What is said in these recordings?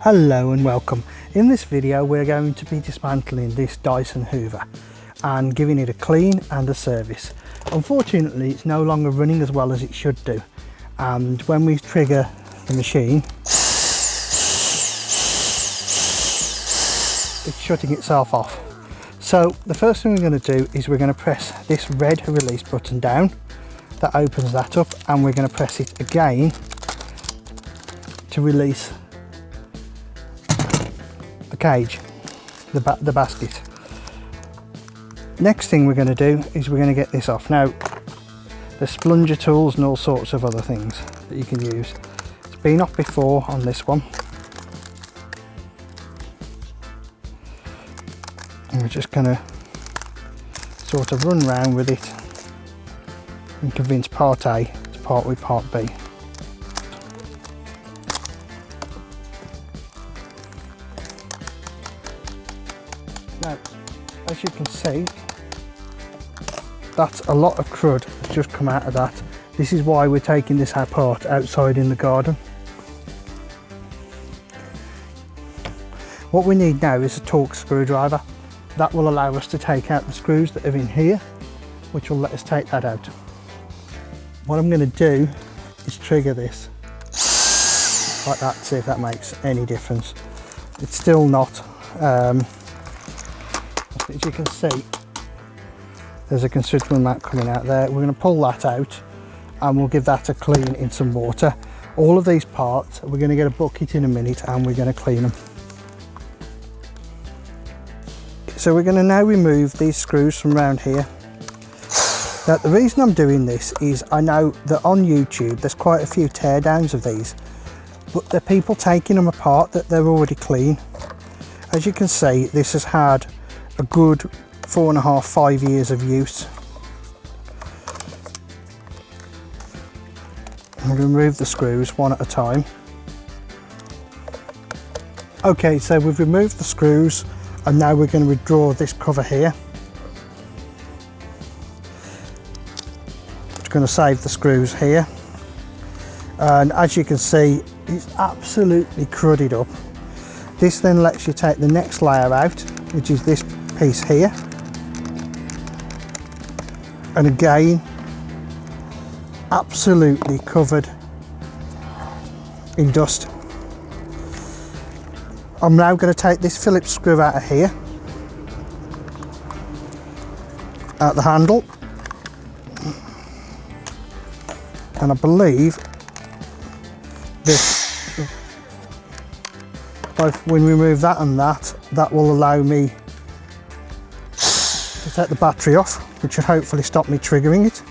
Hello and welcome. In this video we're going to be dismantling this Dyson Hoover and giving it a clean and a service. Unfortunately it's no longer running as well as it should do, and when we trigger the machine it's shutting itself off. So the first thing we're going to do is we're going to press this red release button down. That opens that up, and we're going to press it again to release the cage, the basket. Next thing we're going to do is we're going to get this off. Now there's plunger tools and all sorts of other things that you can use. It's been off before on this one, and we're just going to sort of run around with it and convince part A to part with part B. Now, as you can see, that's a lot of crud that's just come out of that. This is why we're taking this apart outside in the garden. What we need now is a torque screwdriver. That will allow us to take out the screws that are in here, which will let us take that out. What I'm going to do is trigger this like that, see if that makes any difference. It's still not. As you can see, there's a considerable amount coming out there. We're going to pull that out and we'll give that a clean in some water. All of these parts, we're going to get a bucket in a minute and we're going to clean them. So we're going to now remove these screws from around here. Now the reason I'm doing this is I know that on YouTube there's quite a few teardowns of these, but they're people taking them apart that they're already clean. As you can see, this has had a good 4.5–5 years of use. I'm going to remove the screws one at a time. Okay, so we've removed the screws and now we're going to withdraw this cover here. Going to save the screws here, and as you can see it's absolutely crudded up. This then lets you take the next layer out, which is this piece here, and again absolutely covered in dust. I'm now going to take this Phillips screw out of here, out the handle, and I believe this, both when we remove that and that will allow me to take the battery off, which should hopefully stop me triggering it.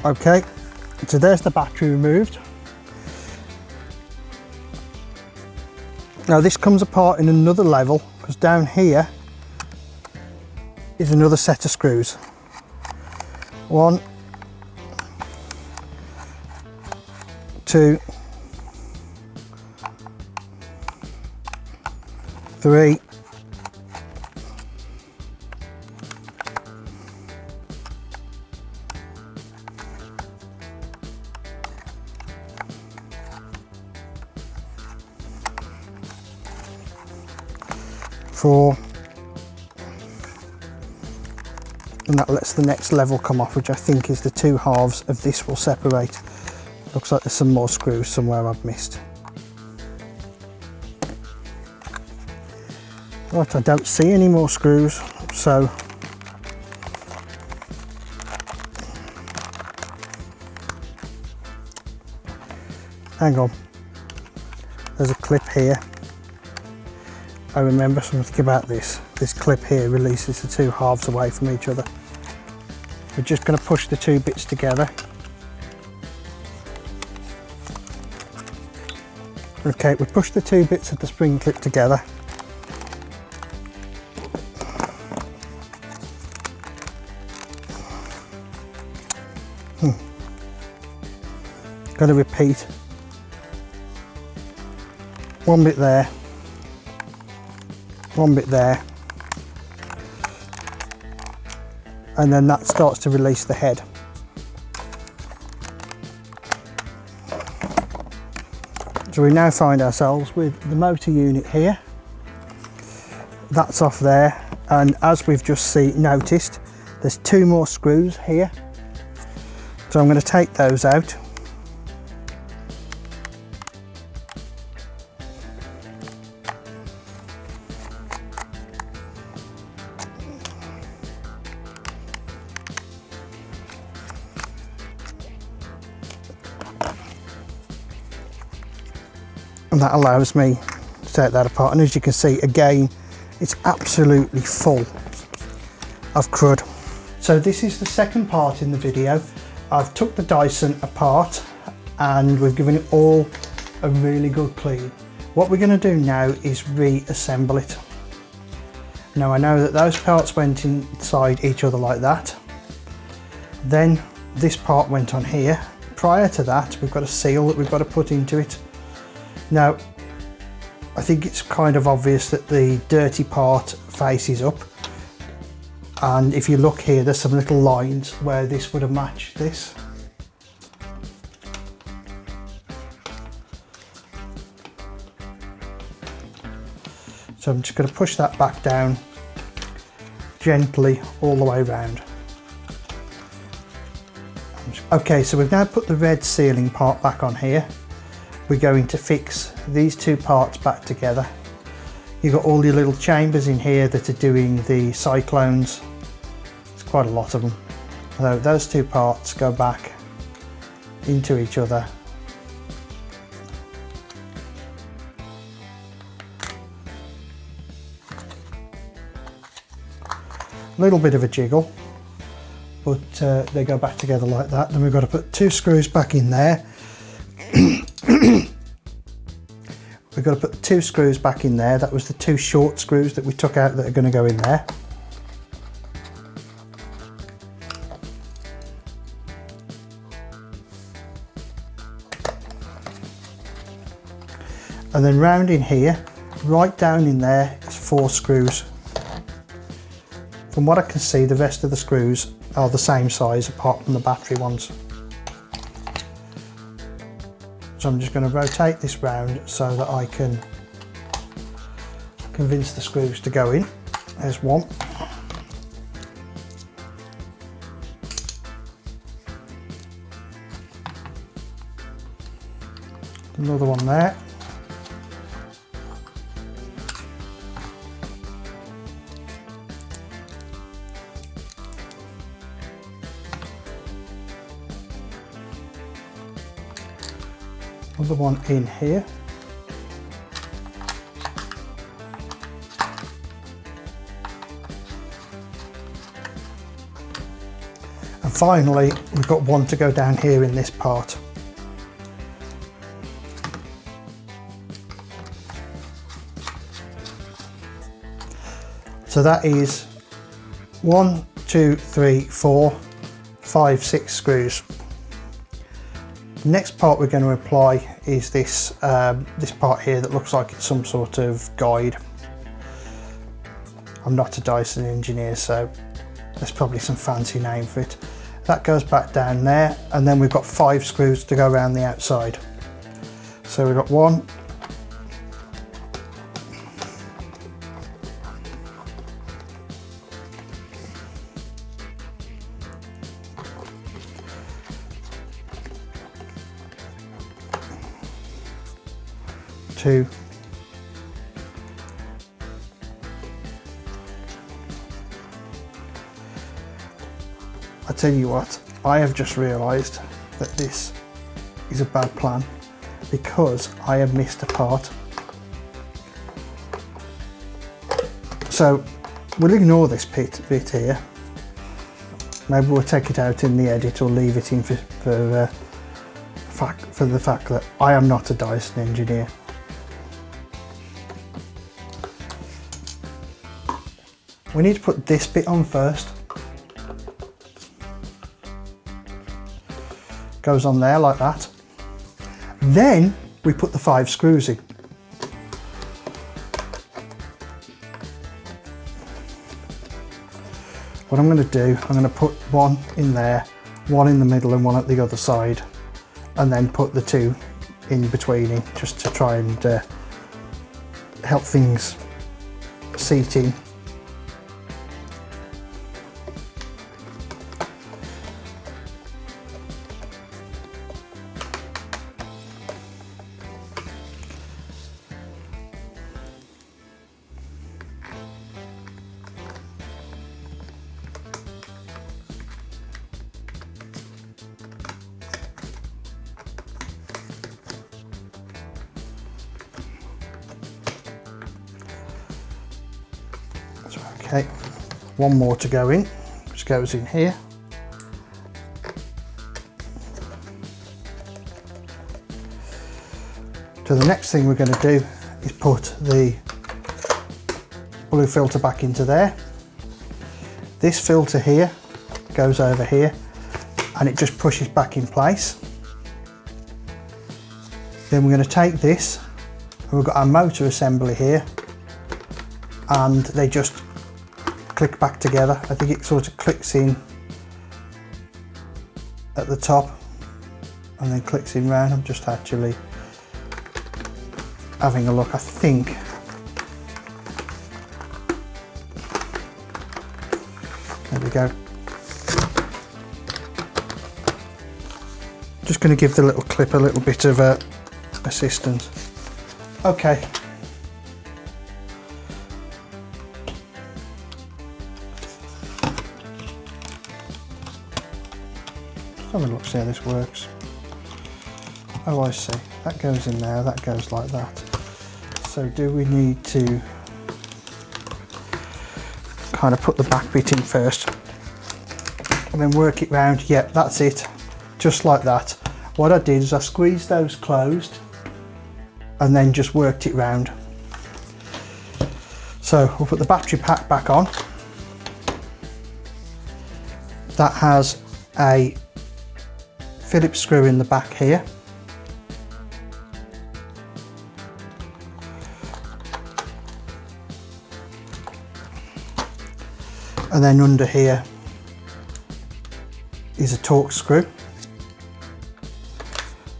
Okay, so there's the battery removed. Now this comes apart in another level, because down here is another set of screws. 1, 2, 3, 4, and that lets the next level come off, which I think is the two halves of this will separate. Looks like there's some more screws somewhere I've missed. Right, I don't see any more screws, so hang on, there's a clip here. I remember something about this. This clip here releases the two halves away from each other. We're just going to push the two bits together. Okay, we push the two bits of the spring clip together. Going to repeat. One bit there, one bit there, and then that starts to release the head. So we now find ourselves with the motor unit here. That's off there, and as we've just noticed, there's 2 more screws here. So I'm going to take those out. And that allows me to take that apart, and as you can see, again, it's absolutely full of crud. So this is the second part in the video. I've took the Dyson apart and we've given it all a really good clean. What we're going to do now is reassemble it. Now I know that those parts went inside each other like that. Then this part went on here. Prior to that, we've got a seal that we've got to put into it. Now, I think it's kind of obvious that the dirty part faces up. And if you look here, there's some little lines where this would have matched this. So I'm just going to push that back down gently all the way around. Okay, so we've now put the red sealing part back on here. We're going to fix these 2 parts back together. You've got all your little chambers in here that are doing the cyclones. It's quite a lot of them. So those 2 parts go back into each other. A little bit of a jiggle, but they go back together like that. Then we've got to put 2 screws back in there. We've got to put the 2 screws back in there. That was the 2 short screws that we took out that are going to go in there. And then round in here, right down in there, is 4 screws. From what I can see, the rest of the screws are the same size apart from the battery ones. So I'm just going to rotate this round so that I can convince the screws to go in. There's one. Another one there. Another one in here. And finally, we've got one to go down here in this part. So that is 1, 2, 3, 4, 5, 6 screws. The next part we're going to apply is this this part here that looks like it's some sort of guide. I'm not a Dyson engineer, so there's probably some fancy name for it. That goes back down there, and then we've got 5 screws to go around the outside. So we've got 1, 2, 'I tell you what, I have just realised that this is a bad plan because I have missed a part. So we'll ignore this bit here. Maybe we'll take it out in the edit or leave it in for the fact that I am not a Dyson engineer. We need to put this bit on first. Goes on there like that. Then we put the 5 screws in. What I'm going to do, I'm going to put one in there, one in the middle and one at the other side, and then put the 2 in between just to try and help things seat in. Okay, one more to go in, which goes in here. So the next thing we're going to do is put the blue filter back into there. This filter here goes over here and it just pushes back in place. Then we're going to take this, and we've got our motor assembly here, and they just click back together. I think it sort of clicks in at the top and then clicks in round. I'm just actually having a look. I think there we go. Just going to give the little clip a little bit of assistance. Okay. Have a look, see how this works. Oh, I see. That goes in there, that goes like that. So do we need to kind of put the back bit in first and then work it round? Yep, that's it. Just like that. What I did is I squeezed those closed and then just worked it round. So we'll put the battery pack back on. That has a Phillips screw in the back here. And then under here is a Torx screw.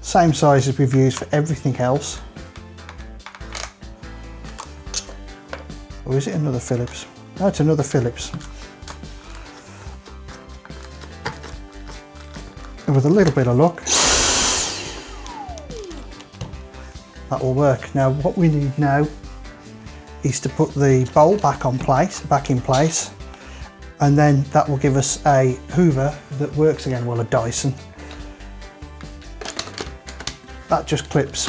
Same size as we've used for everything else. Or is it another Phillips? No, it's another Phillips. And with a little bit of luck, that will work. Now what we need now is to put the bowl back in place, and then that will give us a hoover that works again, well, a Dyson. That just clips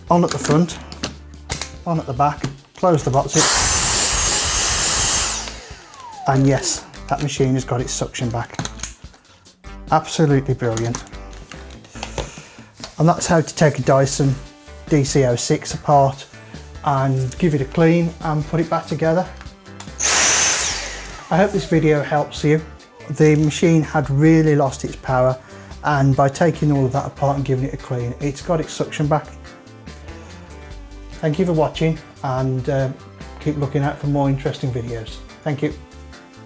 on at the front, on at the back, close the box zip, and yes, that machine has got its suction back. Absolutely brilliant. And that's how to take a Dyson DC06 apart and give it a clean and put it back together. I hope this video helps you. The machine had really lost its power, and by taking all of that apart and giving it a clean, it's got its suction back. Thank you for watching, and keep looking out for more interesting videos. Thank you.